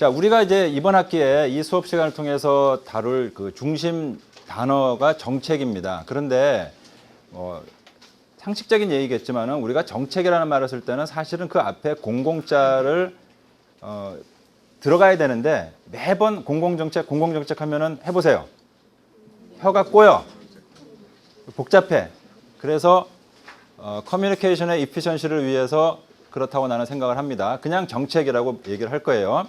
자, 우리가 이제 이번 학기에 이 수업 시간을 통해서 다룰 그 중심 단어가 정책입니다. 그런데 상식적인 얘기겠지만은 우리가 정책이라는 말을 쓸 때는 사실은 그 앞에 공공자를 들어가야 되는데 매번 공공정책 하면은 해보세요. 혀가 꼬여. 복잡해. 그래서 커뮤니케이션의 이피션시를 위해서 그렇다고 나는 생각을 합니다. 그냥 정책이라고 얘기를 할 거예요.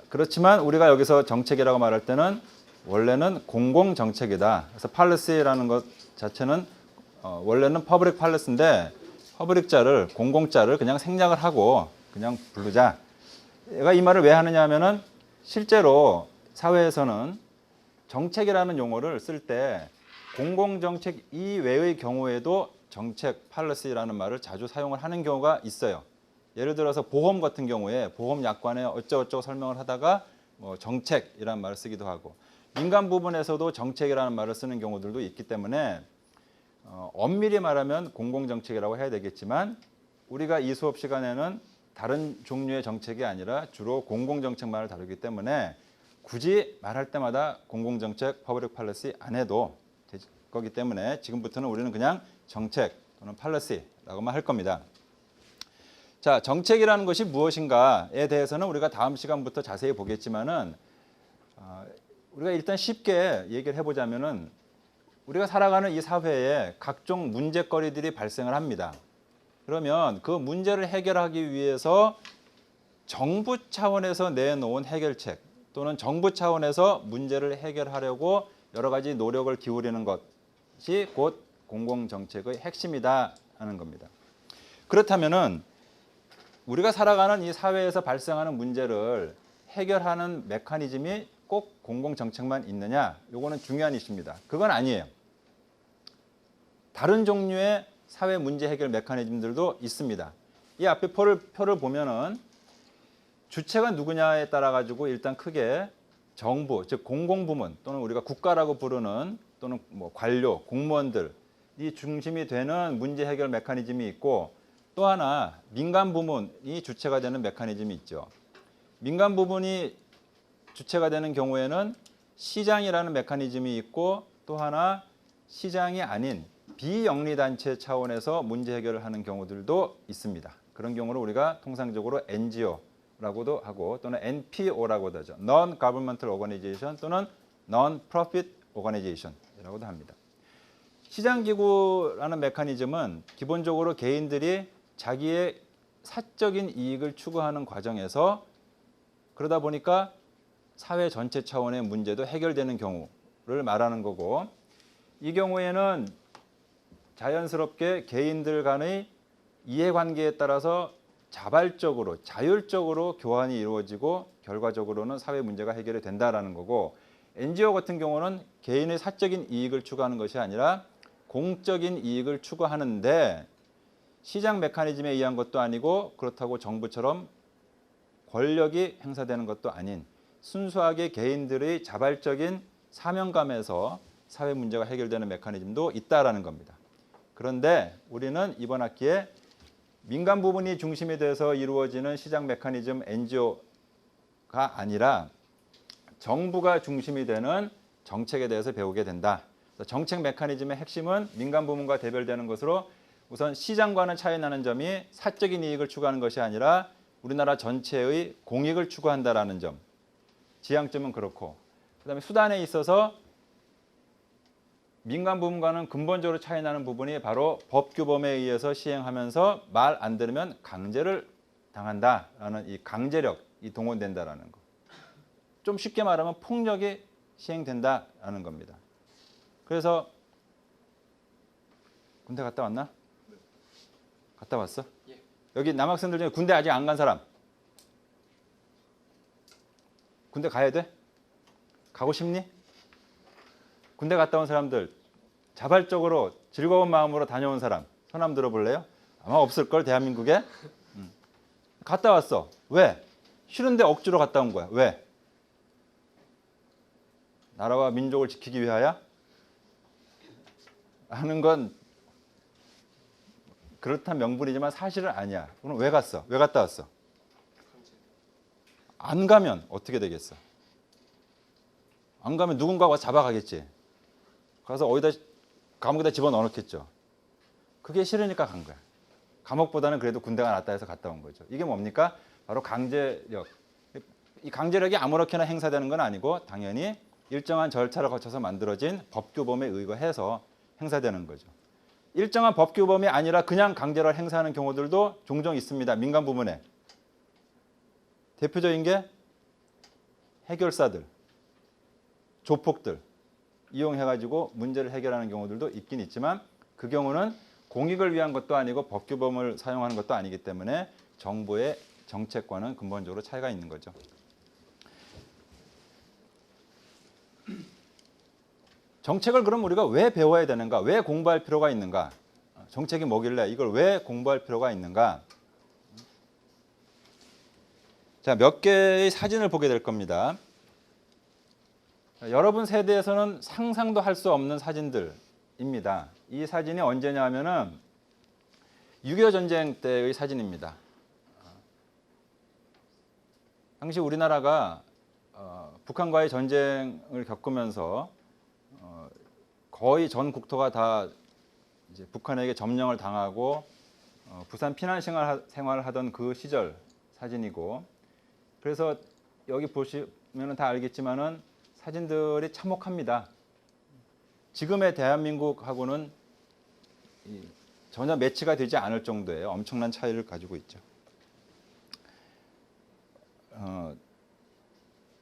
그렇지만 우리가 여기서 정책이라고 말할 때는 원래는 공공정책이다. 그래서 policy라는 것 자체는 원래는 public policy인데 퍼블릭자를 공공자를 그냥 생략을 하고 그냥 부르자. 내가 이 말을 왜 하느냐 하면은 실제로 사회에서는 정책이라는 용어를 쓸 때 공공정책 이외의 경우에도 정책, policy라는 말을 자주 사용을 하는 경우가 있어요. 예를 들어서 보험 같은 경우에 보험 약관에 어쩌고저쩌고 설명을 하다가 정책이라는 말을 쓰기도 하고 민간 부분에서도 정책이라는 말을 쓰는 경우들도 있기 때문에 엄밀히 말하면 공공정책이라고 해야 되겠지만 우리가 이 수업 시간에는 다른 종류의 정책이 아니라 주로 공공정책만을 다루기 때문에 굳이 말할 때마다 공공정책, 퍼블릭 팔러시 안 해도 될 거기 때문에 지금부터는 우리는 그냥 정책 또는 팔러시라고만 할 겁니다. 자, 정책이라는 것이 무엇인가에 대해서는 우리가 다음 시간부터 자세히 보겠지만은 우리가 일단 쉽게 얘기를 해보자면은 우리가 살아가는 이 사회에 각종 문제거리들이 발생을 합니다. 그러면 그 문제를 해결하기 위해서 정부 차원에서 내놓은 해결책 또는 정부 차원에서 문제를 해결하려고 여러 가지 노력을 기울이는 것이 곧 공공정책의 핵심이다 하는 겁니다. 그렇다면은 우리가 살아가는 이 사회에서 발생하는 문제를 해결하는 메커니즘이 꼭 공공정책만 있느냐? 요거는 중요한 이슈입니다. 그건 아니에요. 다른 종류의 사회 문제 해결 메커니즘들도 있습니다. 이 앞에 표를 보면은 주체가 누구냐에 따라 가지고 일단 크게 정부, 즉 공공부문 또는 우리가 국가라고 부르는 또는 관료, 공무원들이 중심이 되는 문제 해결 메커니즘이 있고 또 하나 민간 부문이 주체가 되는 메커니즘이 있죠. 민간 부분이 주체가 되는 경우에는 시장이라는 메커니즘이 있고 또 하나 시장이 아닌 비영리단체 차원에서 문제 해결을 하는 경우들도 있습니다. 그런 경우를 우리가 통상적으로 NGO라고도 하고 또는 NPO라고도 하죠. Non-Governmental Organization 또는 Non-Profit Organization이라고도 합니다. 시장기구라는 메커니즘은 기본적으로 개인들이 자기의 사적인 이익을 추구하는 과정에서 그러다 보니까 사회 전체 차원의 문제도 해결되는 경우를 말하는 거고 이 경우에는 자연스럽게 개인들 간의 이해관계에 따라서 자발적으로 자율적으로 교환이 이루어지고 결과적으로는 사회 문제가 해결이 된다라는 거고 NGO 같은 경우는 개인의 사적인 이익을 추구하는 것이 아니라 공적인 이익을 추구하는데 시장 메커니즘에 의한 것도 아니고 그렇다고 정부처럼 권력이 행사되는 것도 아닌 순수하게 개인들의 자발적인 사명감에서 사회 문제가 해결되는 메커니즘도 있다라는 겁니다. 그런데 우리는 이번 학기에 민간 부분이 중심이 돼서 이루어지는 시장 메커니즘 NGO가 아니라 정부가 중심이 되는 정책에 대해서 배우게 된다. 정책 메커니즘의 핵심은 민간 부문과 대별되는 것으로 우선 시장과는 차이 나는 점이 사적인 이익을 추구하는 것이 아니라 우리나라 전체의 공익을 추구한다라는 점. 지향점은 그렇고 그다음에 수단에 있어서 민간 부문과는 근본적으로 차이 나는 부분이 바로 법규범에 의해서 시행하면서 말 안 들으면 강제를 당한다라는 이 강제력이 동원된다라는 거. 좀 쉽게 말하면 폭력이 시행된다라는 겁니다. 그래서 군대 갔다 왔나? 갔다 왔어? 예. 여기 남학생들 중에 군대 아직 안 간 사람? 군대 가야 돼? 가고 싶니? 군대 갔다 온 사람들 자발적으로 즐거운 마음으로 다녀온 사람 손 한번 들어볼래요? 아마 없을걸 대한민국에. 갔다 왔어. 왜? 싫은데 억지로 갔다 온 거야. 왜? 나라와 민족을 지키기 위하여? 하는 건 그렇단 명분이지만 사실은 아니야. 그럼 왜 갔어? 왜 갔다 왔어? 안 가면 어떻게 되겠어? 안 가면 누군가가 와서 잡아가겠지. 가서 어디다 감옥에다 집어넣어놓겠죠. 그게 싫으니까 간 거야. 감옥보다는 그래도 군대가 낫다 해서 갔다 온 거죠. 이게 뭡니까? 바로 강제력. 이 강제력이 아무렇게나 행사되는 건 아니고 당연히 일정한 절차를 거쳐서 만들어진 법규범에 의거해서 행사되는 거죠. 일정한 법규범이 아니라 그냥 강제를 행사하는 경우들도 종종 있습니다. 민간 부문에. 대표적인 게 해결사들, 조폭들 이용해가지고 문제를 해결하는 경우들도 있긴 있지만 그 경우는 공익을 위한 것도 아니고 법규범을 사용하는 것도 아니기 때문에 정부의 정책과는 근본적으로 차이가 있는 거죠. 정책을 그럼 우리가 왜 배워야 되는가? 왜 공부할 필요가 있는가? 정책이 뭐길래 이걸 왜 공부할 필요가 있는가? 자, 몇 개의 사진을 보게 될 겁니다. 여러분 세대에서는 상상도 할 수 없는 사진들입니다. 이 사진이 언제냐 하면은 6.25 전쟁 때의 사진입니다. 당시 우리나라가 북한과의 전쟁을 겪으면서 거의 전 국토가 다 이제 북한에게 점령을 당하고 부산 피난 생활을 하던 그 시절 사진이고, 그래서 여기 보시면 다 알겠지만은 사진들이 참혹합니다. 지금의 대한민국하고는 전혀 매치가 되지 않을 정도의 엄청난 차이를 가지고 있죠.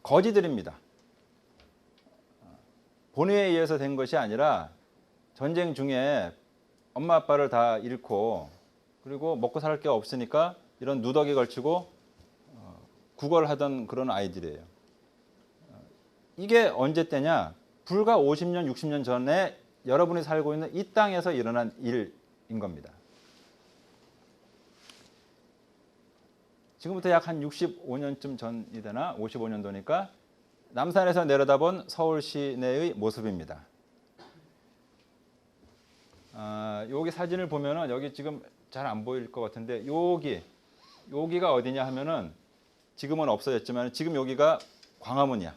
거지들입니다. 본의에 의해서 된 것이 아니라 전쟁 중에 엄마 아빠를 다 잃고 그리고 먹고 살 게 없으니까 이런 누더기 걸치고 구걸을 하던 그런 아이들이에요. 이게 언제 때냐? 불과 50년, 60년 전에 여러분이 살고 있는 이 땅에서 일어난 일인 겁니다. 지금부터 약 한 65년쯤 전이 되나? 55년도니까 남산에서 내려다본 서울 시내의 모습입니다. 여기 사진을 보면은 여기 지금 잘 안 보일 것 같은데 여기가 어디냐 하면은 지금은 없어졌지만 지금 여기가 광화문이야.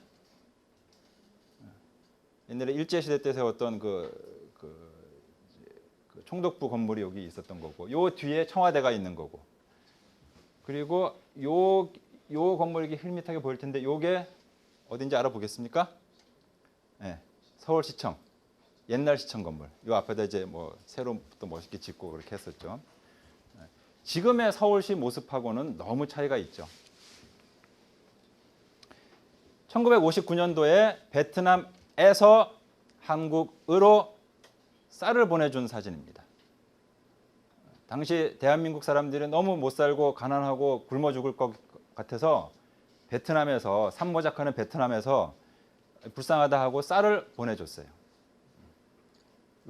옛날에 일제시대 때 세웠던 그 총독부 건물이 여기 있었던 거고, 요 뒤에 청와대가 있는 거고, 그리고 요 건물이 힐밋하게 보일 텐데 요게 어딘지 알아보겠습니까? 네, 서울시청 옛날 시청 건물. 요 앞에다 이제 뭐 새로 또 멋있게 짓고 그렇게 했었죠. 지금의 서울시 모습하고는 너무 차이가 있죠. 1959년도에 베트남에서 한국으로 쌀을 보내준 사진입니다. 당시 대한민국 사람들이 너무 못 살고 가난하고 굶어 죽을 것 같아서 베트남에서 산모작하는 베트남에서 불쌍하다 하고 쌀을 보내줬어요.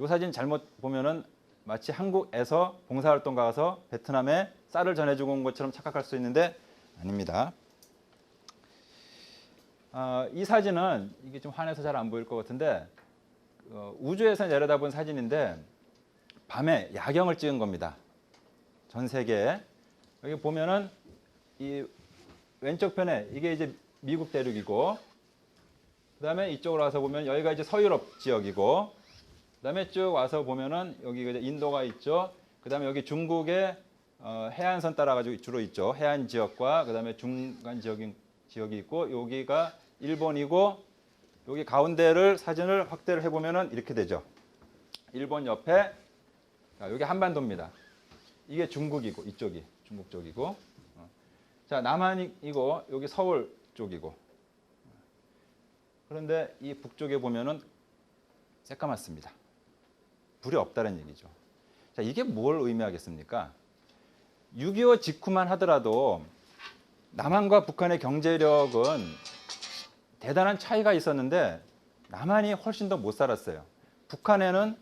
이 사진 잘못 보면은 마치 한국에서 봉사활동 가서 베트남에 쌀을 전해주고 온 것처럼 착각할 수 있는데 아닙니다. 이 사진은 이게 좀 환해서 잘 안 보일 것 같은데 우주에서 내려다본 사진인데 밤에 야경을 찍은 겁니다. 전 세계에. 여기 보면은 이 왼쪽 편에 이게 이제 미국 대륙이고, 그다음에 이쪽으로 와서 보면 여기가 이제 서유럽 지역이고, 그다음에 쭉 와서 보면은 여기가 이제 인도가 있죠. 그다음에 여기 중국의 해안선 따라가지고 주로 있죠. 해안 지역과 그다음에 중간 지역이 있고, 여기가 일본이고, 여기 가운데를 사진을 확대를 해보면은 이렇게 되죠. 일본 옆에 여기 한반도입니다. 이게 중국이고 이쪽이 중국 쪽이고, 자 남한이고 여기 서울 쪽이고, 그런데 이 북쪽에 보면은 새까맣습니다. 불이 없다는 얘기죠. 자, 이게 뭘 의미하겠습니까? 6.25 직후만 하더라도 남한과 북한의 경제력은 대단한 차이가 있었는데 남한이 훨씬 더 못 살았어요. 북한에는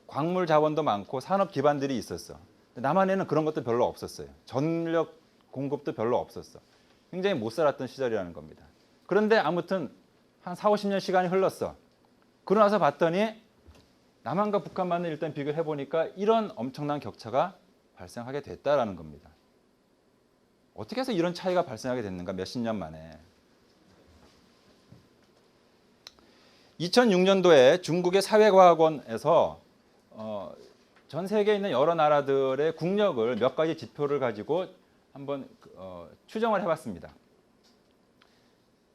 광물 자원도 많고 산업 기반들이 있었어. 남한에는 그런 것도 별로 없었어요. 전력 공급도 별로 없었어. 굉장히 못 살았던 시절이라는 겁니다. 그런데 아무튼 한 4, 50년 시간이 흘렀어. 그러고 나서 봤더니 남한과 북한만을 일단 비교를 해보니까 이런 엄청난 격차가 발생하게 됐다라는 겁니다. 어떻게 해서 이런 차이가 발생하게 됐는가 몇십 년 만에. 2006년도에 중국의 사회과학원에서 전 세계에 있는 여러 나라들의 국력을 몇 가지 지표를 가지고 한번 추정을 해봤습니다.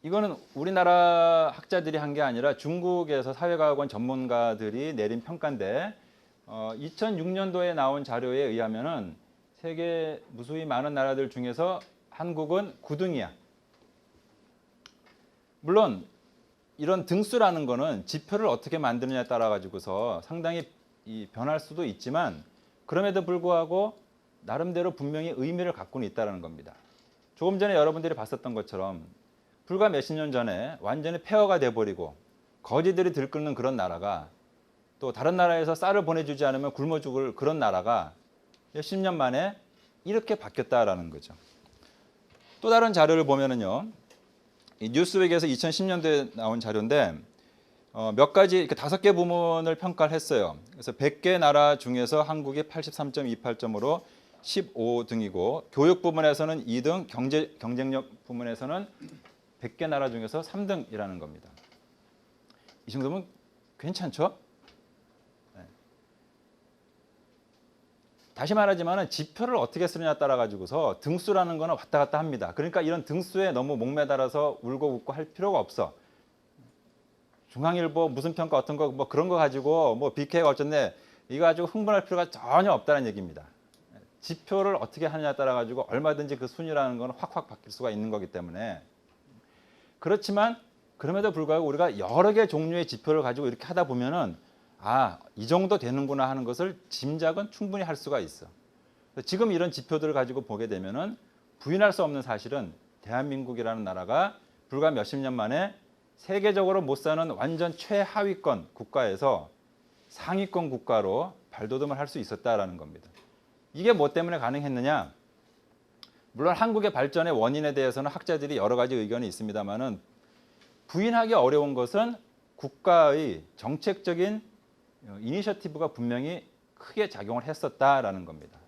이거는 우리나라 학자들이 한 게 아니라 중국에서 사회과학원 전문가들이 내린 평가인데 2006년도에 나온 자료에 의하면은 세계 무수히 많은 나라들 중에서 한국은 9등이야. 물론 이런 등수라는 거는 지표를 어떻게 만드느냐에 따라 가지고서 상당히 변할 수도 있지만 그럼에도 불구하고 나름대로 분명히 의미를 갖고는 있다는 겁니다. 조금 전에 여러분들이 봤었던 것처럼 불과 몇십 년 전에 완전히 폐허가 돼버리고 거지들이 들끓는 그런 나라가 또 다른 나라에서 쌀을 보내주지 않으면 굶어 죽을 그런 나라가 몇십 년 만에 이렇게 바뀌었다라는 거죠. 또 다른 자료를 보면은요, 이 뉴스웨이에서 2010년도에 나온 자료인데 몇 가지 이렇게 5개 부문을 평가를 했어요. 그래서 100개 나라 중에서 한국이 83.28점으로 15등이고 교육 부문에서는 2등, 경쟁력 부문에서는 100개 나라 중에서 3등이라는 겁니다. 이 정도면 괜찮죠? 네. 다시 말하지만 지표를 어떻게 쓰느냐에 따라 가지고서 등수라는 거는 왔다 갔다 합니다. 그러니까 이런 등수에 너무 목매달아서 울고 웃고 할 필요가 없어. 중앙일보 무슨 평가 어떤 거 뭐 그런 거 가지고 뭐 BK가 어쨌네 이거 가지고 흥분할 필요가 전혀 없다는 얘기입니다. 지표를 어떻게 하느냐에 따라 가지고 얼마든지 그 순위라는 거는 확확 바뀔 수가 있는 거기 때문에 그렇지만 그럼에도 불구하고 우리가 여러 개 종류의 지표를 가지고 이렇게 하다 보면은 이 정도 되는구나 하는 것을 짐작은 충분히 할 수가 있어. 지금 이런 지표들을 가지고 보게 되면은 부인할 수 없는 사실은 대한민국이라는 나라가 불과 몇십 년 만에 세계적으로 못 사는 완전 최하위권 국가에서 상위권 국가로 발돋움을 할 수 있었다라는 겁니다. 이게 뭐 때문에 가능했느냐? 물론 한국의 발전의 원인에 대해서는 학자들이 여러 가지 의견이 있습니다만은 부인하기 어려운 것은 국가의 정책적인 이니셔티브가 분명히 크게 작용을 했었다라는 겁니다.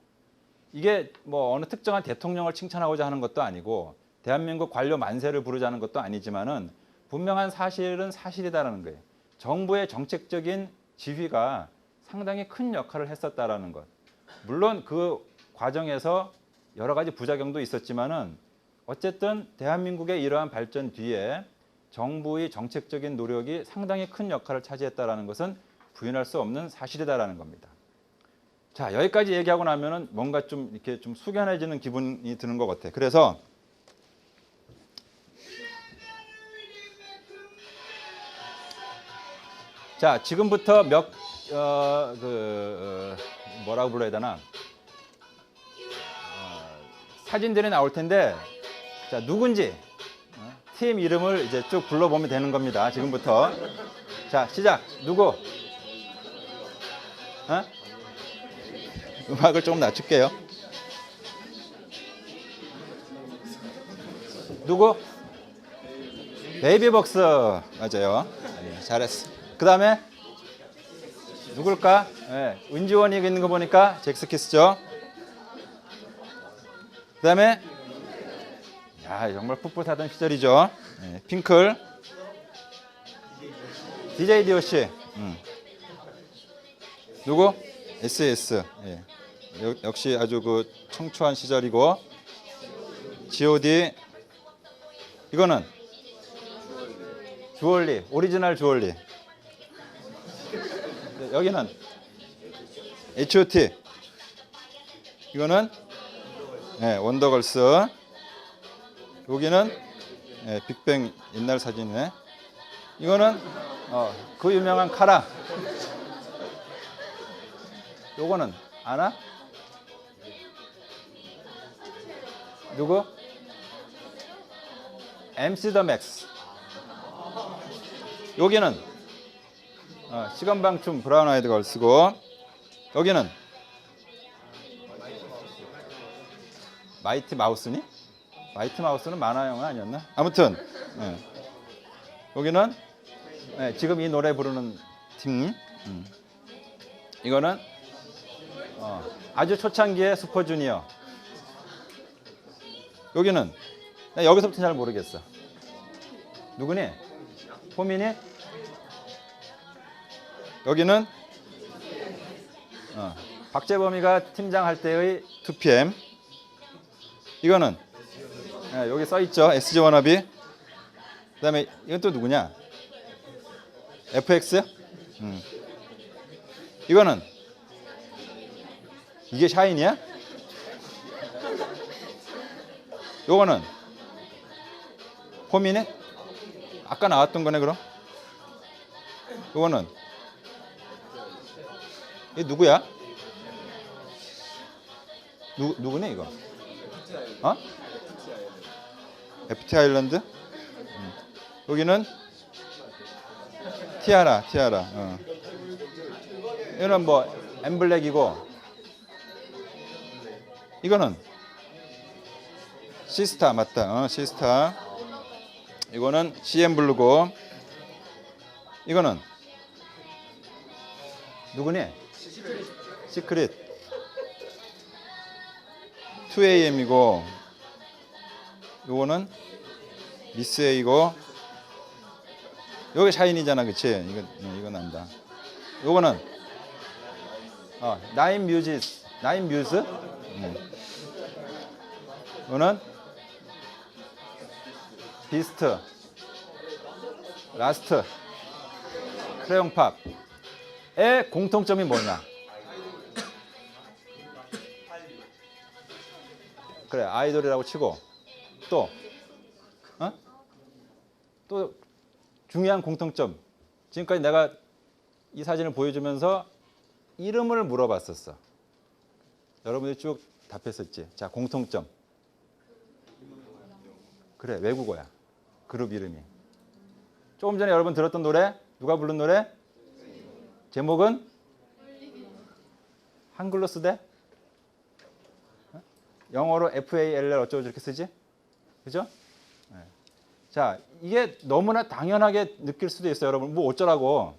이게 뭐 어느 특정한 대통령을 칭찬하고자 하는 것도 아니고 대한민국 관료 만세를 부르자는 것도 아니지만은 분명한 사실은 사실이다라는 거예요. 정부의 정책적인 지휘가 상당히 큰 역할을 했었다라는 것. 물론 그 과정에서 여러 가지 부작용도 있었지만은 어쨌든 대한민국의 이러한 발전 뒤에 정부의 정책적인 노력이 상당히 큰 역할을 차지했다라는 것은 부인할 수 없는 사실이다라는 겁니다. 자, 여기까지 얘기하고 나면은 뭔가 좀 이렇게 좀 숙연해지는 기분이 드는 것 같아. 그래서 자, 지금부터 뭐라고 불러야 되나? 사진들이 나올 텐데, 자, 누군지 팀 이름을 이제 쭉 불러보면 되는 겁니다. 지금부터. 자, 시작. 누구? 음악을 조금 낮출게요. 누구? 베이비복스. 맞아요. 잘했어. 그 다음에 누굴까? 네, 은지원이 있는 거 보니까 잭스키스죠. 그 다음에 정말 풋풋하던 시절이죠. 네, 핑클, DJ DOC. 누구? SS. 예. 역시 아주 그 청초한 시절이고. G.O.D. 이거는 주얼리, 오리지널 주얼리. 여기는 H.O.T. 이거는 원더걸스. 여기는 빅뱅 옛날 사진이네. 이거는 그 유명한 카라. 요거는 아나? 누구? MC 더 맥스. 여기는 시건방춤 브라운 아이드 걸스고 여기는 마이티 마우스니? 마이티 마우스는 만화 영화 아니었나? 아무튼 여기는 지금 이 노래 부르는 팀. 이거는 아주 초창기의 슈퍼주니어. 여기는 나 여기서부터 잘 모르겠어. 누구니? 호민이? 여기는 박재범이가 팀장 할 때의 2PM. 이거는 여기 써 있죠. SG 워너비. 그다음에 이건 또 누구냐? FX. 이거는 이게 샤인이야? 요거는 호미네? 아까 나왔던 거네 그럼? 요거는 이게 누구야? 누구네 이거? 어? FT 아일랜드? 여기는 티아라. 이거는 뭐 엠블랙이고, 이거는 시스타. 맞다. 시스타. 이거는 CM 블루고, 이거는 누구니? 시크릿. 2AM이고, 요거는 미스 A고, 요게 샤인이잖아, 그치? 이건 안다. 요거는 나인 뮤즈. 이거는 비스트, 라스트, 크레용팝의 공통점이 뭐냐? 그래, 아이돌이라고 치고, 또 중요한 공통점. 지금까지 내가 이 사진을 보여주면서 이름을 물어봤었어. 여러분들이 쭉 답했었지. 자, 공통점. 그래, 외국어야. 그룹 이름이. 조금 전에 여러분 들었던 노래, 누가 부른 노래? 제목은? 한글로 쓰대? 영어로 FALL 어쩌고 저렇게 쓰지? 그죠? 네. 자, 이게 너무나 당연하게 느낄 수도 있어요, 여러분. 뭐 어쩌라고.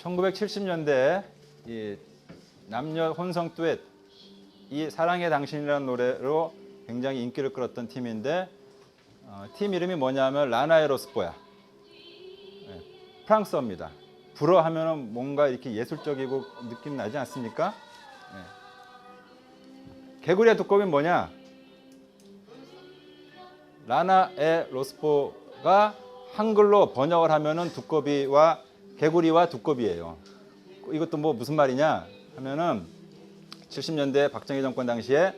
(1970년대) 이 남녀 혼성 듀엣, 이 사랑의 당신이라는 노래로 굉장히 인기를 끌었던 팀인데, 팀 이름이 뭐냐면 라나의 로스포야. 프랑스어입니다. 불어 하면은 뭔가 이렇게 예술적이고 느낌 나지 않습니까? 개구리의 두꺼비는 뭐냐? 라나의 로스포가 한글로 번역을 하면은 두꺼비와 개구리와 두꺼비예요. 이것도 뭐 무슨 말이냐 하면은 70년대 박정희 정권 당시에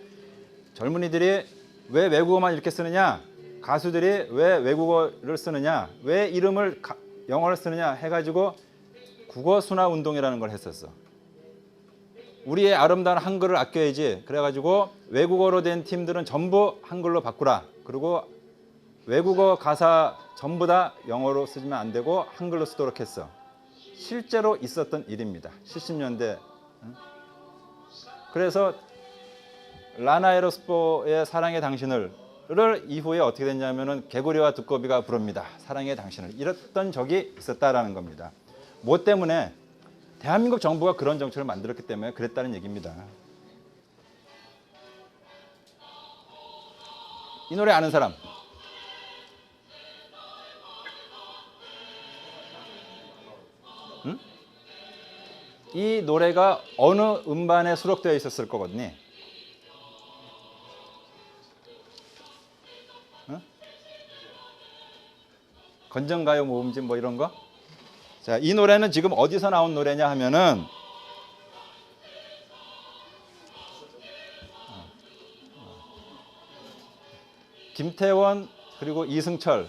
젊은이들이 왜 외국어만 이렇게 쓰느냐, 가수들이 왜 외국어를 쓰느냐, 왜 이름을 영어를 쓰느냐 해가지고 국어 순화 운동이라는 걸 했었어. 우리의 아름다운 한글을 아껴야지. 그래가지고 외국어로 된 팀들은 전부 한글로 바꾸라. 그리고 외국어 가사 전부 다 영어로 쓰면 안 되고 한글로 쓰도록 했어. 실제로 있었던 일입니다. 70년대. 그래서 라나 에로스포의 사랑의 당신을 이후에 어떻게 됐냐면은 개구리와 두꺼비가 부릅니다. 사랑의 당신을. 이랬던 적이 있었다라는 겁니다. 뭐 때문에? 대한민국 정부가 그런 정책을 만들었기 때문에 그랬다는 얘기입니다. 이 노래 아는 사람? 응? 이 노래가 어느 음반에 수록되어 있었을 거거든요. 응? 건전가요 모음집 뭐 이런 거? 자, 이 노래는 지금 어디서 나온 노래냐 하면은 김태원 그리고 이승철이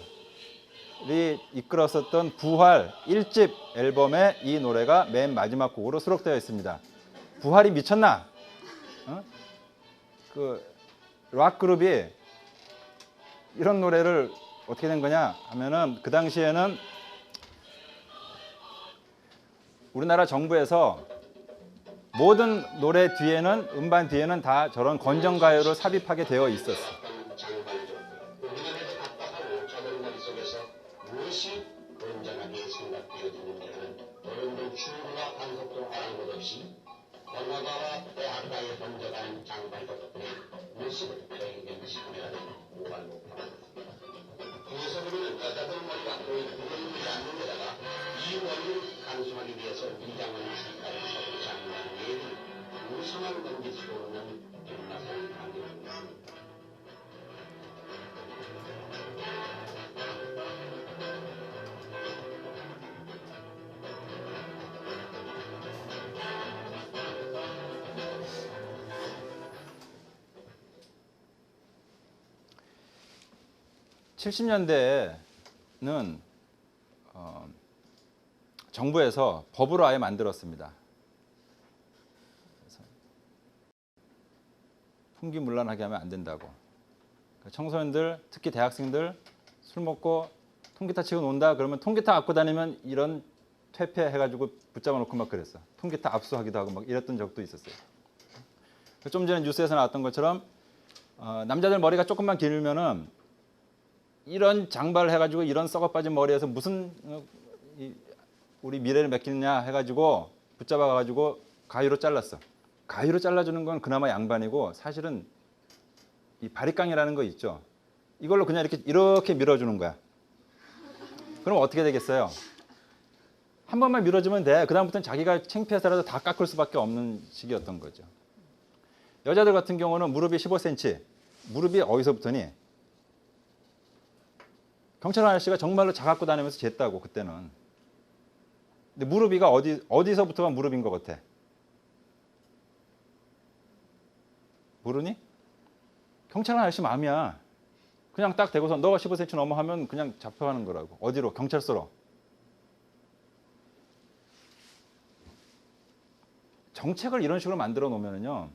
이끌었었던 부활 1집 앨범에 이 노래가 맨 마지막 곡으로 수록되어 있습니다. 부활이 미쳤나? 그 락 그룹이 이런 노래를 어떻게 된 거냐 하면은 그 당시에는 우리나라 정부에서 모든 노래 뒤에는 음반 뒤에는 다 저런 건전가요를 삽입하게 되어 있었어. 무엇이 건전하게 생각되어지는지는 어른들 충고와 단속도 아랑곳 없이 번화가와 대학가에 번져가는 장발 덕분에 무엇을 발견시키려는 무발목합니다. 그래서는 여자들 머리가 거의 구분되지 않는 데다가 이 원인을 감수하기 위해서 위장을 출가를 하고 장난 외에는 우상을 넘길 수 없는 백마산 관계입니다. (70년대에는) 정부에서 법으로 아예 만들었습니다. 그래서 풍기문란하게 하면 안 된다고. 청소년들, 특히 대학생들 술 먹고 통기타 치고 논다 그러면 통기타 갖고 다니면 이런 퇴폐해가지고 붙잡아 놓고 막 그랬어. 통기타 압수하기도 하고 막 이랬던 적도 있었어요. 좀 전에 뉴스에서 나왔던 것처럼 남자들 머리가 조금만 길면은 이런 장발을 해가지고 이런 썩어 빠진 머리에서 무슨 우리 미래를 맡기느냐 해가지고 붙잡아가지고 가위로 잘랐어. 가위로 잘라주는 건 그나마 양반이고 사실은 이 바리깡이라는 거 있죠. 이걸로 그냥 이렇게 밀어주는 거야. 그럼 어떻게 되겠어요? 한 번만 밀어주면 돼. 그다음부터는 자기가 창피해서라도 다 깎을 수밖에 없는 시기였던 거죠. 여자들 같은 경우는 무릎이 15cm. 무릎이 어디서부터니? 경찰 아저씨가 정말로 자갖고 다니면서 쟀다고 그때는. 근데 무릎이가 어디서부터가 무릎인 것 같아? 모르니? 경찰 아저씨 마음이야. 그냥 딱 대고서 너가 15cm 넘어 하면 그냥 잡혀가는 거라고. 어디로? 경찰서로. 정책을 이런 식으로 만들어 놓으면요.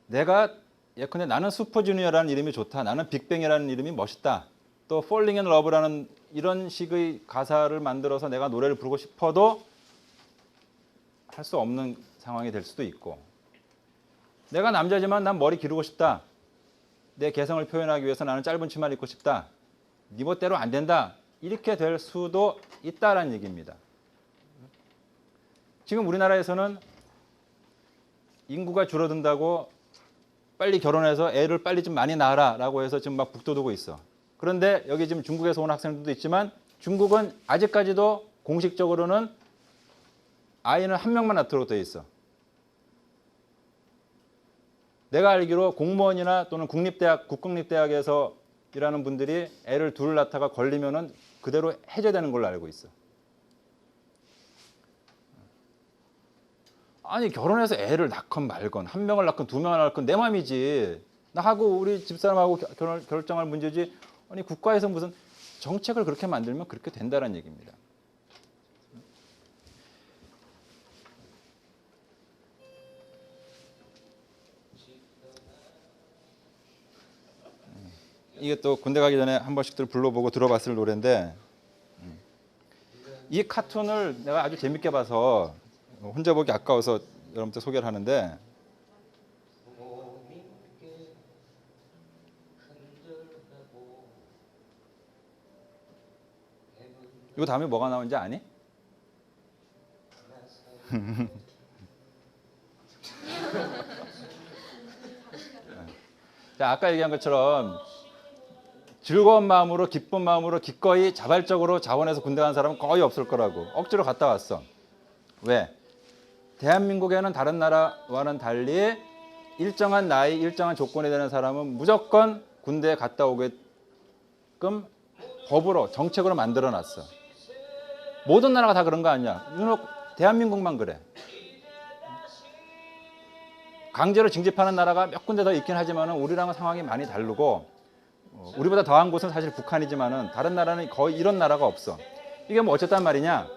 내가 예컨대 나는 슈퍼주니어라는 이름이 좋다. 나는 빅뱅이라는 이름이 멋있다. 또 Falling in Love라는 이런 식의 가사를 만들어서 내가 노래를 부르고 싶어도 할 수 없는 상황이 될 수도 있고, 내가 남자지만 난 머리 기르고 싶다. 내 개성을 표현하기 위해서 나는 짧은 치마를 입고 싶다. 네 멋대로 안 된다. 이렇게 될 수도 있다라는 얘기입니다. 지금 우리나라에서는 인구가 줄어든다고 빨리 결혼해서 애를 빨리 좀 많이 낳아라라고 해서 지금 막 북돋우고 있어. 그런데 여기 지금 중국에서 온 학생들도 있지만 중국은 아직까지도 공식적으로는 아이는 한 명만 낳도록 되어 있어. 내가 알기로 공무원이나 또는 국립대학, 국공립대학에서 일하는 분들이 애를 둘 낳다가 걸리면은 그대로 해제되는 걸로 알고 있어. 아니 결혼해서 애를 낳건 말건 한 명을 낳건 두 명을 낳건 내 맘이지. 나하고 우리 집사람하고 결정할 문제지. 아니 국가에서 무슨 정책을 그렇게 만들면 그렇게 된다는 얘기입니다. 이게 또 군대 가기 전에 한 번씩들 불러보고 들어봤을 노래인데, 이 카툰을 내가 아주 재밌게 봐서 혼자 보기 아까워서 여러분들 소개를 하는데, 이거 다음에 뭐가 나오는지 아니? 자, 아까 얘기한 것처럼 즐거운 마음으로 기쁜 마음으로 기꺼이 자발적으로 자원해서 군대 간 사람은 거의 없을 거라고. 억지로 갔다 왔어. 왜? 대한민국에는 다른 나라와는 달리 일정한 나이, 일정한 조건이 되는 사람은 무조건 군대에 갔다 오게끔 법으로, 정책으로 만들어 놨어. 모든 나라가 다 그런 거 아니야. 유독 대한민국만 그래. 강제로 징집하는 나라가 몇 군데 더 있긴 하지만 우리랑은 상황이 많이 다르고, 우리보다 더한 곳은 사실 북한이지만은 다른 나라는 거의 이런 나라가 없어. 이게 뭐 어쨌단 말이냐?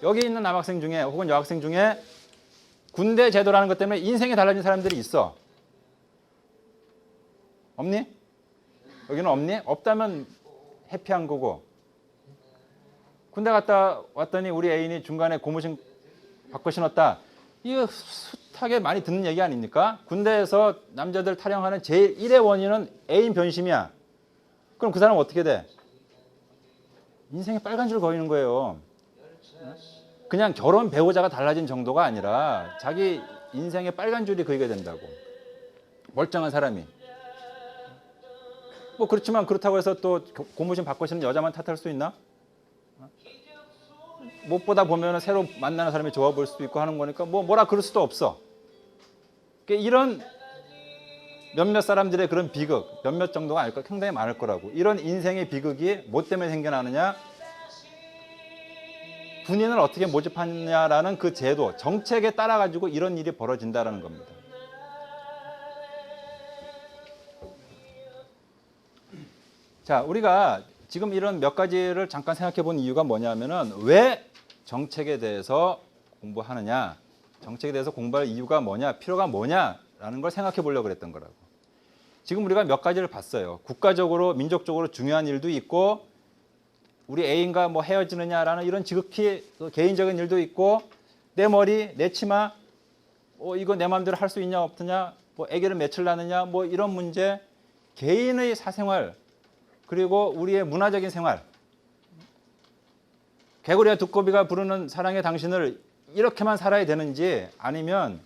여기 있는 남학생 중에 혹은 여학생 중에 군대 제도라는 것 때문에 인생이 달라진 사람들이 있어. 없니? 여기는 없니? 없다면 해피한 거고. 군대 갔다 왔더니 우리 애인이 중간에 고무신 바꿔 신었다. 이거 숱하게 많이 듣는 얘기 아닙니까? 군대에서 남자들 탈영하는 제일 1의 원인은 애인 변심이야. 그럼 그 사람 어떻게 돼? 인생에 빨간 줄 그리는 거예요. 그냥 결혼 배우자가 달라진 정도가 아니라 자기 인생에 빨간 줄이 그리게 된다고. 멀쩡한 사람이. 뭐 그렇지만 그렇다고 해서 또 고무신 바꾸시는 여자만 탓할 수 있나? 무엇보다 보면 새로 만나는 사람이 좋아 보일 수도 있고 하는 거니까 뭐라 그럴 수도 없어. 그러니까 이런 몇몇 사람들의 그런 비극, 몇몇 정도가 아닐까 상당히 많을 거라고. 이런 인생의 비극이 뭐 때문에 생겨나느냐? 군인을 어떻게 모집하느냐라는 그 제도, 정책에 따라 가지고 이런 일이 벌어진다라는 겁니다. 자, 우리가 지금 이런 몇 가지를 잠깐 생각해 본 이유가 뭐냐면은 왜 정책에 대해서 공부하느냐, 정책에 대해서 공부할 이유가 뭐냐, 필요가 뭐냐라는 걸 생각해 보려고 그랬던 거라고. 지금 우리가 몇 가지를 봤어요. 국가적으로, 민족적으로 중요한 일도 있고, 우리 애인과 뭐 헤어지느냐라는 이런 지극히 개인적인 일도 있고, 내 머리, 내 치마, 이거 내 마음대로 할 수 있냐 없느냐, 뭐 아기를 며칠 낳느냐, 뭐 이런 문제, 개인의 사생활, 그리고 우리의 문화적인 생활. 개구리와 두꺼비가 부르는 사랑의 당신을 이렇게만 살아야 되는지, 아니면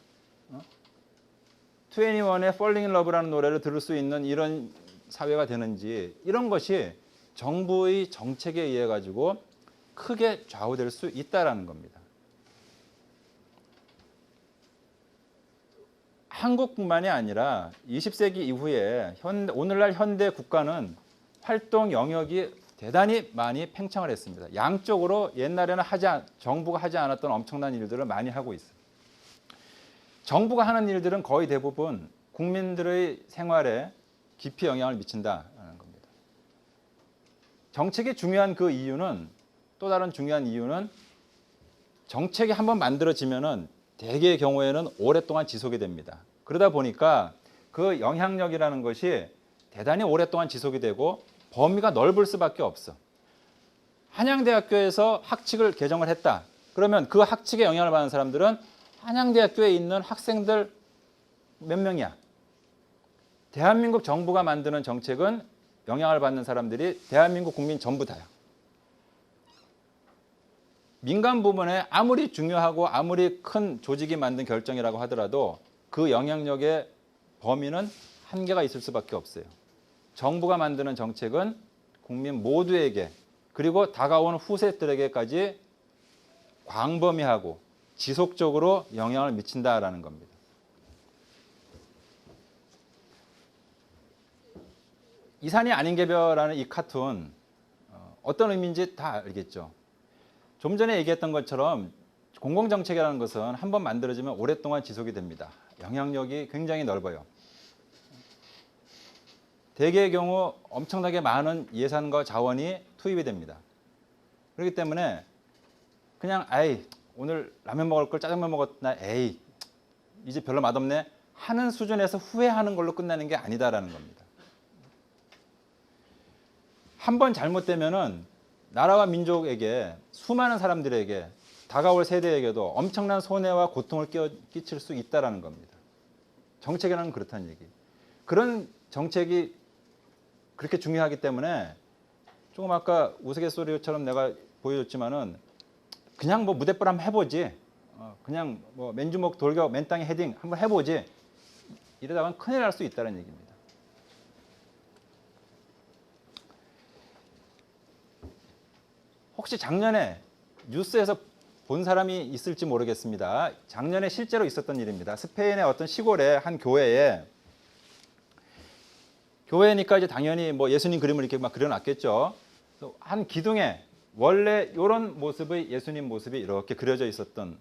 21의 Falling in Love라는 노래를 들을 수 있는 이런 사회가 되는지, 이런 것이 정부의 정책에 의해 가지고 크게 좌우될 수 있다라는 겁니다. 한국뿐만이 아니라 20세기 이후에 오늘날 현대 국가는 활동 영역이 대단히 많이 팽창을 했습니다. 양쪽으로 옛날에는 정부가 하지 않았던 엄청난 일들을 많이 하고 있어요. 정부가 하는 일들은 거의 대부분 국민들의 생활에 깊이 영향을 미친다는 겁니다. 정책이 중요한 그 이유는, 또 다른 중요한 이유는, 정책이 한번 만들어지면은 대개의 경우에는 오랫동안 지속이 됩니다. 그러다 보니까 그 영향력이라는 것이 대단히 오랫동안 지속이 되고 범위가 넓을 수밖에 없어. 한양대학교에서 학칙을 개정을 했다. 그러면 그 학칙에 영향을 받는 사람들은 한양대학교에 있는 학생들 몇 명이야? 대한민국 정부가 만드는 정책은 영향을 받는 사람들이 대한민국 국민 전부 다야. 민간 부문에 아무리 중요하고 아무리 큰 조직이 만든 결정이라고 하더라도 그 영향력의 범위는 한계가 있을 수밖에 없어요. 정부가 만드는 정책은 국민 모두에게, 그리고 다가오는 후세들에게까지 광범위하고 지속적으로 영향을 미친다라는 겁니다. 이산이 아닌 개별라는 이 카툰, 어떤 의미인지 다 알겠죠. 좀 전에 얘기했던 것처럼 공공정책이라는 것은 한번 만들어지면 오랫동안 지속이 됩니다. 영향력이 굉장히 넓어요. 대개의 경우 엄청나게 많은 예산과 자원이 투입이 됩니다. 그렇기 때문에 그냥 오늘 라면 먹을 걸 짜장면 먹었나, 이제 별로 맛없네 하는 수준에서 후회하는 걸로 끝나는 게 아니다라는 겁니다. 한번 잘못되면은 나라와 민족에게, 수많은 사람들에게, 다가올 세대에게도 엄청난 손해와 고통을 끼칠 수 있다는 겁니다. 정책이라는 건 그렇다는 얘기. 그런 정책이 그렇게 중요하기 때문에 조금 아까 우스갯소리처럼 내가 보여줬지만은 그냥 뭐 무대뽀 한번 해보지, 그냥 뭐 맨주먹 돌격 맨땅에 헤딩 한번 해보지, 이러다가는 큰일 날 수 있다는 얘기입니다. 혹시 작년에 뉴스에서 본 사람이 있을지 모르겠습니다. 작년에 실제로 있었던 일입니다. 스페인의 어떤 시골의 한 교회에, 교회니까 이제 당연히 뭐 예수님 그림을 이렇게 막 그려놨겠죠. 한 기둥에 원래 이런 모습의 예수님 모습이 이렇게 그려져 있었는데,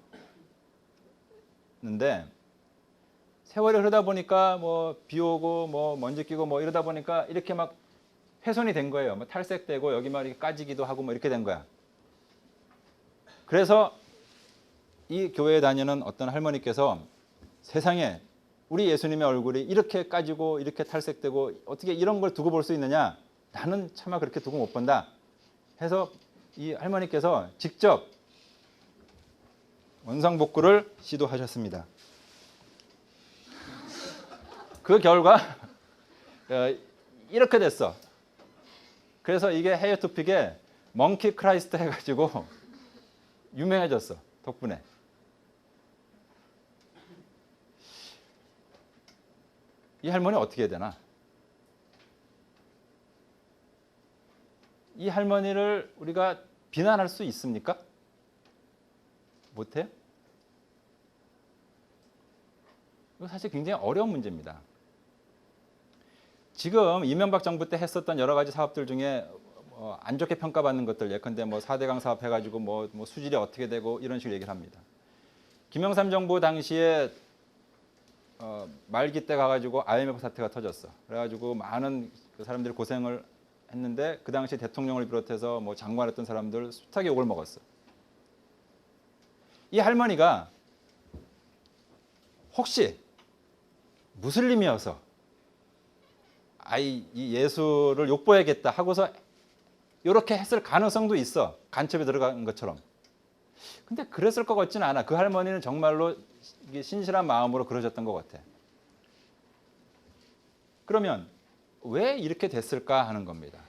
세월이 흐르다 보니까 뭐 비 오고 뭐 먼지 끼고 뭐 이러다 보니까 이렇게 막 훼손이 된 거예요. 뭐 탈색되고 여기 막 이렇게 까지기도 하고 뭐 이렇게 된 거야. 그래서 이 교회에 다니는 어떤 할머니께서, 세상에 우리 예수님의 얼굴이 이렇게 까지고 이렇게 탈색되고 어떻게 이런 걸 두고 볼 수 있느냐, 나는 차마 그렇게 두고 못 본다 해서 이 할머니께서 직접 원상복구를 시도하셨습니다. 그 결과 이렇게 됐어. 그래서 이게 헤이어 토픽에 멍키 크라이스트 해가지고 유명해졌어. 덕분에. 이 할머니 어떻게 해야 되나? 이 할머니를 우리가 비난할 수 있습니까? 못해요? 이거 사실 굉장히 어려운 문제입니다. 지금 이명박 정부 때 했었던 여러 가지 사업들 중에 안 좋게 평가받는 것들, 예컨대 뭐 4대강 사업 해가지고 뭐 수질이 어떻게 되고 이런 식으로 얘기를 합니다. 김영삼 정부 당시에 말기 때 가가지고 IMF 사태가 터졌어. 그래가지고 많은 사람들이 고생을 했는데 그 당시 대통령을 비롯해서 뭐 장관했던 사람들 숱하게 욕을 먹었어. 이 할머니가 혹시 무슬림이어서 이 예수를 욕보야겠다 하고서 이렇게 했을 가능성도 있어. 간첩에 들어간 것처럼. 근데 그랬을 것 같지는 않아. 그 할머니는 정말로 신실한 마음으로 그러셨던 것 같아. 그러면 왜 이렇게 됐을까 하는 겁니다.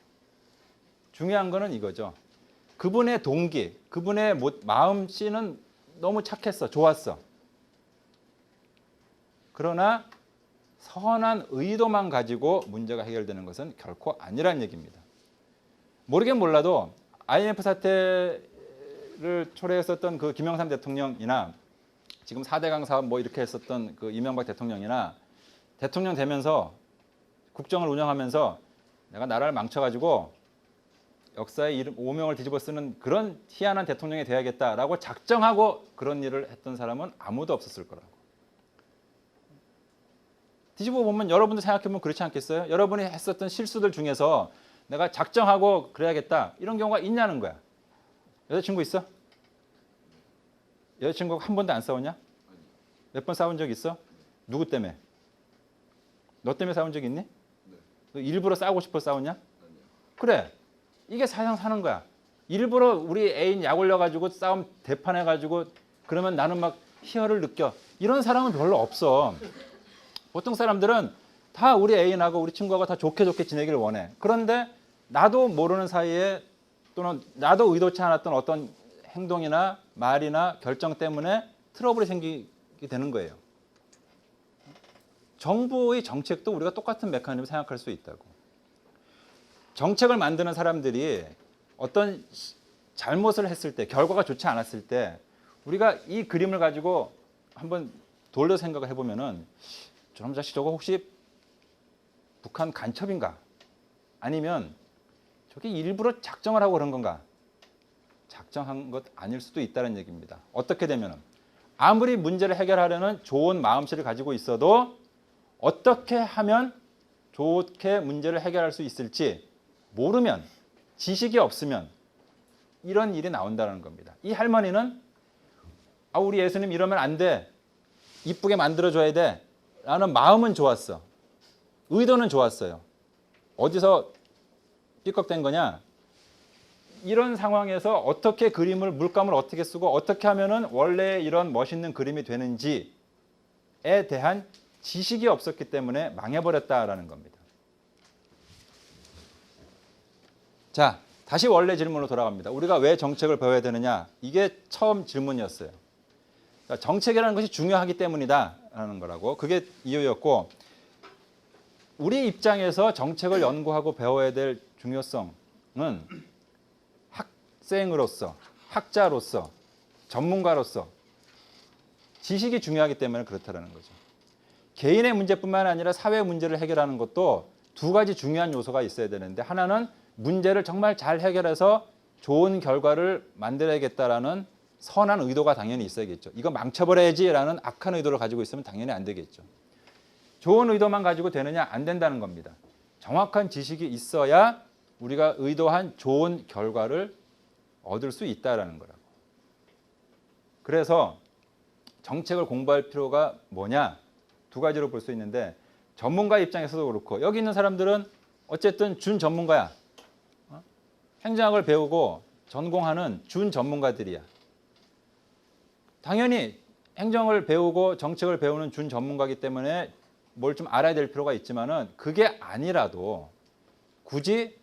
중요한 거는 이거죠. 그분의 동기, 그분의 마음씨는 너무 착했어. 좋았어. 그러나 선한 의도만 가지고 문제가 해결되는 것은 결코 아니란 얘기입니다. 모르긴 몰라도 IMF 사태를 초래했었던 그 김영삼 대통령이나 지금 4대강 사업 뭐 이렇게 했었던 그 이명박 대통령이나 대통령 되면서 국정을 운영하면서 내가 나라를 망쳐가지고 역사의 오명을 뒤집어 쓰는 그런 희한한 대통령이 돼야겠다라고 작정하고 그런 일을 했던 사람은 아무도 없었을 거라고. 뒤집어 보면 여러분도 생각해보면 그렇지 않겠어요? 여러분이 했었던 실수들 중에서 내가 작정하고 그래야겠다 이런 경우가 있냐는 거야. 여자친구 있어? 여자친구가 한 번도 안 싸웠냐? 몇 번 싸운 적 있어? 누구 때문에? 너 때문에 싸운 적 있니? 너 일부러 싸우고 싶어 싸웠냐? 그래. 이게 사상 사는 거야. 일부러 우리 애인 약 올려가지고 싸움 대판해가지고 그러면 나는 막 희열을 느껴. 이런 사람은 별로 없어. 보통 사람들은 다 우리 애인하고 우리 친구하고 다 좋게 지내기를 원해. 그런데 나도 모르는 사이에 또는 나도 의도치 않았던 어떤 행동이나 말이나 결정 때문에 트러블이 생기게 되는 거예요. 정부의 정책도 우리가 똑같은 메커니즘을 생각할 수 있다고. 정책을 만드는 사람들이 어떤 잘못을 했을 때, 결과가 좋지 않았을 때 우리가 이 그림을 가지고 한번 돌려 생각을 해보면은 저놈 자식 저거 혹시 북한 간첩인가? 아니면 저게 일부러 작정을 하고 그런 건가? 작정한 것 아닐 수도 있다는 얘기입니다. 어떻게 되면은 아무리 문제를 해결하려는 좋은 마음씨를 가지고 있어도 어떻게 하면 좋게 문제를 해결할 수 있을지 모르면, 지식이 없으면 이런 일이 나온다는 겁니다. 이 할머니는 우리 예수님 이러면 안 돼. 이쁘게 만들어줘야 돼. 라는 마음은 좋았어. 의도는 좋았어요. 어디서 삐걱된 거냐? 이런 상황에서 어떻게 물감을 어떻게 쓰고 어떻게 하면은 원래 이런 멋있는 그림이 되는지에 대한 지식이 없었기 때문에 망해버렸다라는 겁니다. 자, 다시 원래 질문으로 돌아갑니다. 우리가 왜 정책을 배워야 되느냐? 이게 처음 질문이었어요. 그러니까 정책이라는 것이 중요하기 때문이다라는 거라고. 그게 이유였고, 우리 입장에서 정책을 연구하고 배워야 될 중요성은 학생으로서, 학자로서, 전문가로서 지식이 중요하기 때문에 그렇다는 거죠. 개인의 문제뿐만 아니라 사회 문제를 해결하는 것도 두 가지 중요한 요소가 있어야 되는데, 하나는 문제를 정말 잘 해결해서 좋은 결과를 만들어야겠다라는 선한 의도가 당연히 있어야겠죠. 이거 망쳐버려야지라는 악한 의도를 가지고 있으면 당연히 안 되겠죠. 좋은 의도만 가지고 되느냐? 안 된다는 겁니다. 정확한 지식이 있어야 우리가 의도한 좋은 결과를 얻을 수 있다는 거라고. 그래서 정책을 공부할 필요가 뭐냐? 두 가지로 볼 수 있는데, 전문가 입장에서도 그렇고, 여기 있는 사람들은 어쨌든 준 전문가야. 행정학을 배우고 전공하는 준 전문가들이야. 당연히 행정을 배우고 정책을 배우는 준 전문가이기 때문에 뭘 좀 알아야 될 필요가 있지만은 그게 아니라도 굳이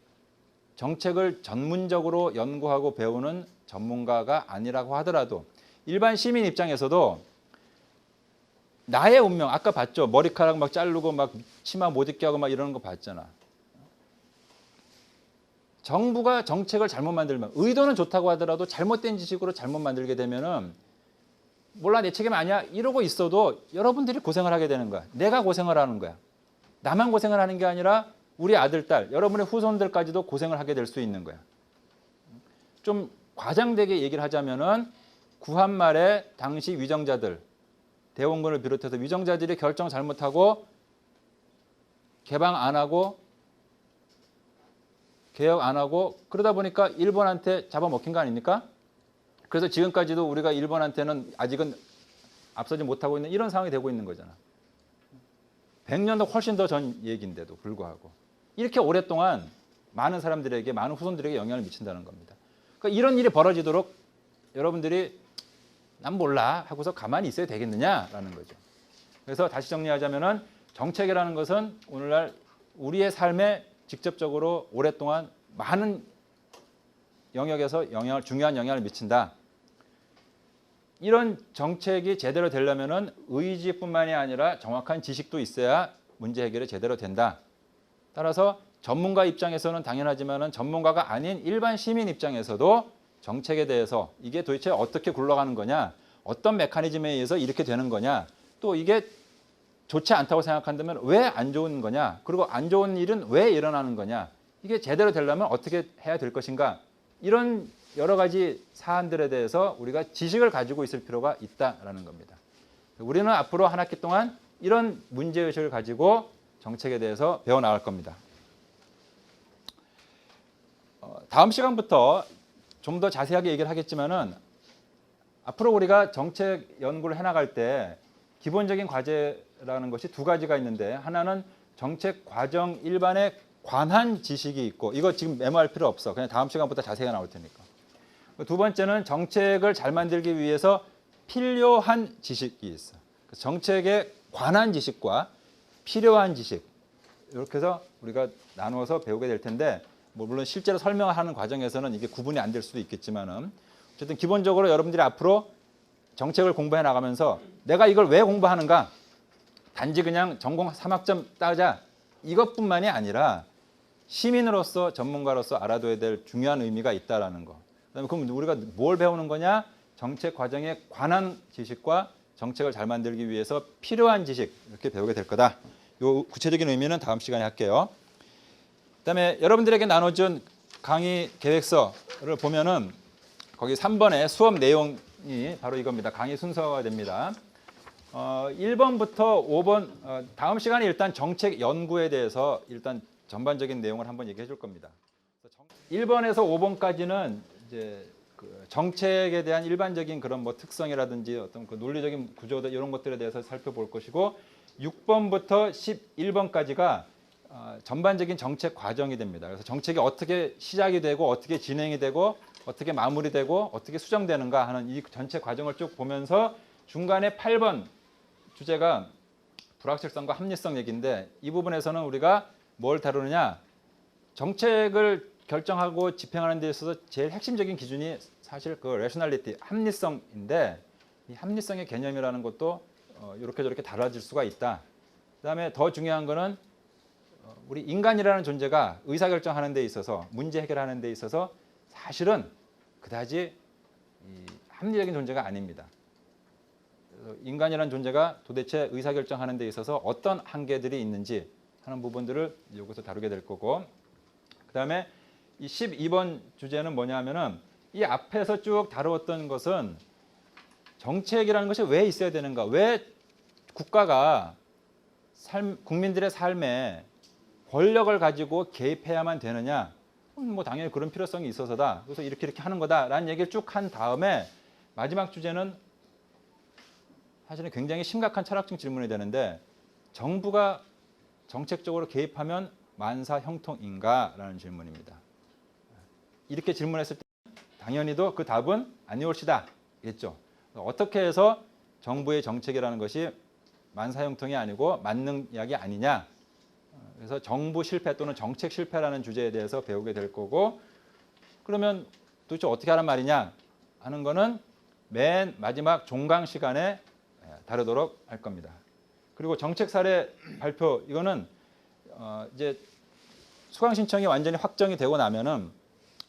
정책을 전문적으로 연구하고 배우는 전문가가 아니라고 하더라도 일반 시민 입장에서도 나의 운명, 아까 봤죠? 머리카락 막 자르고 막 치마 못 입게 하고 막 이러는 거 봤잖아. 정부가 정책을 잘못 만들면 의도는 좋다고 하더라도 잘못된 지식으로 잘못 만들게 되면은 몰라 내 책임 아니야 이러고 있어도 여러분들이 고생을 하게 되는 거야. 내가 고생을 하는 거야. 나만 고생을 하는 게 아니라 우리 아들, 딸, 여러분의 후손들까지도 고생을 하게 될 수 있는 거야. 좀 과장되게 얘기를 하자면은 구한 말에 당시 위정자들, 대원군을 비롯해서 위정자들이 결정 잘못하고 개방 안 하고 개혁 안 하고 그러다 보니까 일본한테 잡아먹힌 거 아닙니까? 그래서 지금까지도 우리가 일본한테는 아직은 앞서지 못하고 있는 이런 상황이 되고 있는 거잖아. 100년도 훨씬 더 전 얘기인데도 불구하고 이렇게 오랫동안 많은 사람들에게, 많은 후손들에게 영향을 미친다는 겁니다. 그러니까 이런 일이 벌어지도록 여러분들이 난 몰라 하고서 가만히 있어야 되겠느냐라는 거죠. 그래서 다시 정리하자면은 정책이라는 것은 오늘날 우리의 삶에 직접적으로 오랫동안 많은 영역에서 중요한 영향을 미친다. 이런 정책이 제대로 되려면은 의지뿐만이 아니라 정확한 지식도 있어야 문제 해결이 제대로 된다. 따라서 전문가 입장에서는 당연하지만은 전문가가 아닌 일반 시민 입장에서도 정책에 대해서 이게 도대체 어떻게 굴러가는 거냐, 어떤 메커니즘에 의해서 이렇게 되는 거냐, 또 이게 좋지 않다고 생각한다면 왜 안 좋은 거냐, 그리고 안 좋은 일은 왜 일어나는 거냐, 이게 제대로 되려면 어떻게 해야 될 것인가, 이런 여러 가지 사안들에 대해서 우리가 지식을 가지고 있을 필요가 있다라는 겁니다. 우리는 앞으로 한 학기 동안 이런 문제의식을 가지고 정책에 대해서 배워나갈 겁니다. 다음 시간부터 좀 더 자세하게 얘기를 하겠지만은 앞으로 우리가 정책 연구를 해나갈 때 기본적인 과제라는 것이 두 가지가 있는데 하나는 정책 과정 일반에 관한 지식이 있고 이거 지금 메모할 필요 없어. 그냥 다음 시간부터 자세히 나올 테니까. 두 번째는 정책을 잘 만들기 위해서 필요한 지식이 있어. 정책에 관한 지식과 필요한 지식 이렇게 해서 우리가 나누어서 배우게 될 텐데 뭐 물론 실제로 설명하는 과정에서는 이게 구분이 안 될 수도 있겠지만은 어쨌든 기본적으로 여러분들이 앞으로 정책을 공부해 나가면서 내가 이걸 왜 공부하는가 단지 그냥 전공 3학점 따자 이것뿐만이 아니라 시민으로서 전문가로서 알아둬야 될 중요한 의미가 있다라는 거. 그다음에 그럼 우리가 뭘 배우는 거냐? 정책 과정에 관한 지식과 정책을 잘 만들기 위해서 필요한 지식 이렇게 배우게 될 거다. 요 구체적인 의미는 다음 시간에 할게요. 그다음에 여러분들에게 나눠준 강의 계획서를 보면은 거기 3번에 수업 내용이 바로 이겁니다. 강의 순서가 됩니다. 1번부터 5번 다음 시간에 일단 정책 연구에 대해서 일단 전반적인 내용을 한번 얘기해 줄 겁니다. 1번에서 5번까지는 이제 그 정책에 대한 일반적인 그런 뭐 특성이라든지 어떤 그 논리적인 구조들 이런 것들에 대해서 살펴볼 것이고 6번부터 11번까지가 전반적인 정책 과정이 됩니다. 그래서 정책이 어떻게 시작이 되고 어떻게 진행이 되고 어떻게 마무리되고 어떻게 수정되는가 하는 이 전체 과정을 쭉 보면서 중간에 8번 주제가 불확실성과 합리성 얘기인데 이 부분에서는 우리가 뭘 다루느냐 정책을 결정하고 집행하는 데 있어서 제일 핵심적인 기준이 사실 그 레셔널리티, 합리성인데 이 합리성의 개념이라는 것도 이렇게 저렇게 달라질 수가 있다. 그다음에 더 중요한 거는 우리 인간이라는 존재가 의사결정하는 데 있어서 문제 해결하는 데 있어서 사실은 그다지 합리적인 존재가 아닙니다. 인간이라는 존재가 도대체 의사결정하는 데 있어서 어떤 한계들이 있는지 하는 부분들을 여기서 다루게 될 거고 그다음에 이 12번 주제는 뭐냐면은 이 앞에서 쭉 다루었던 것은 정책이라는 것이 왜 있어야 되는가? 왜 국가가 국민들의 삶에 권력을 가지고 개입해야만 되느냐? 뭐 당연히 그런 필요성이 있어서다. 그래서 이렇게 하는 거다라는 얘기를 쭉 한 다음에 마지막 주제는 사실은 굉장히 심각한 철학적 질문이 되는데 정부가 정책적으로 개입하면 만사 형통인가라는 질문입니다. 이렇게 질문했을 때 당연히도 그 답은 아니올시다겠죠. 어떻게 해서 정부의 정책이라는 것이 만사형통이 아니고 만능약이 아니냐. 그래서 정부 실패 또는 정책 실패라는 주제에 대해서 배우게 될 거고, 그러면 도대체 어떻게 하란 말이냐 하는 거는 맨 마지막 종강 시간에 다루도록 할 겁니다. 그리고 정책 사례 발표, 이거는 이제 수강 신청이 완전히 확정이 되고 나면은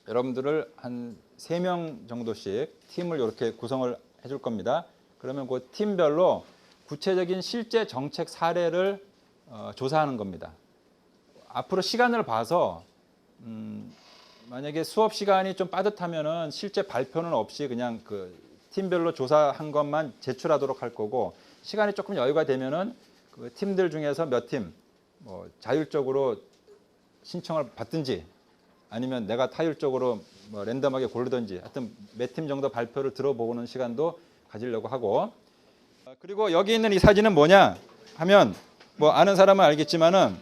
여러분들을 한 3명 정도씩 팀을 이렇게 구성을 해줄 겁니다. 그러면 그 팀별로 구체적인 실제 정책 사례를 조사하는 겁니다. 앞으로 시간을 봐서 만약에 수업 시간이 좀 빠듯하면은 실제 발표는 없이 그냥 그 팀별로 조사한 것만 제출하도록 할 거고, 시간이 조금 여유가 되면은 그 팀들 중에서 몇 팀 뭐 자율적으로 신청을 받든지 아니면 내가 타율적으로 뭐 랜덤하게 고르든지, 하여튼 몇 팀 정도 발표를 들어보는 시간도 가지려고 하고, 그리고 여기 있는 이 사진은 뭐냐 하면 뭐 아는 사람은 알겠지만은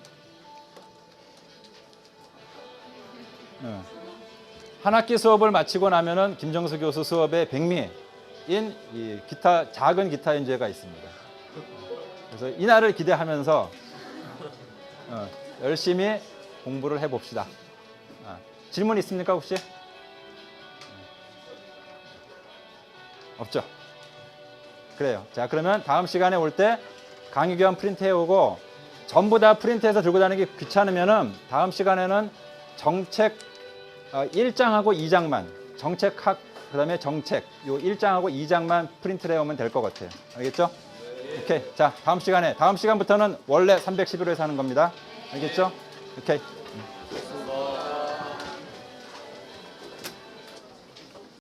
한 학기 수업을 마치고 나면은 김정수 교수 수업의 백미인 이 기타, 작은 기타 연주회가 있습니다. 그래서 이 날을 기대하면서 열심히 공부를 해봅시다. 질문 있습니까 혹시? 없죠? 그래요. 자, 그러면 다음 시간에 올 때 강의교환 프린트해 오고, 전부 다 프린트해서 들고 다니기 귀찮으면은 다음 시간에는 정책 1장하고 2장만, 정책학, 그 다음에 정책 요 1장하고 2장만 프린트를 해오면 될 것 같아요. 알겠죠? 오케이. 자, 다음 시간부터는 원래 311호에서 하는 겁니다. 알겠죠? 오케이.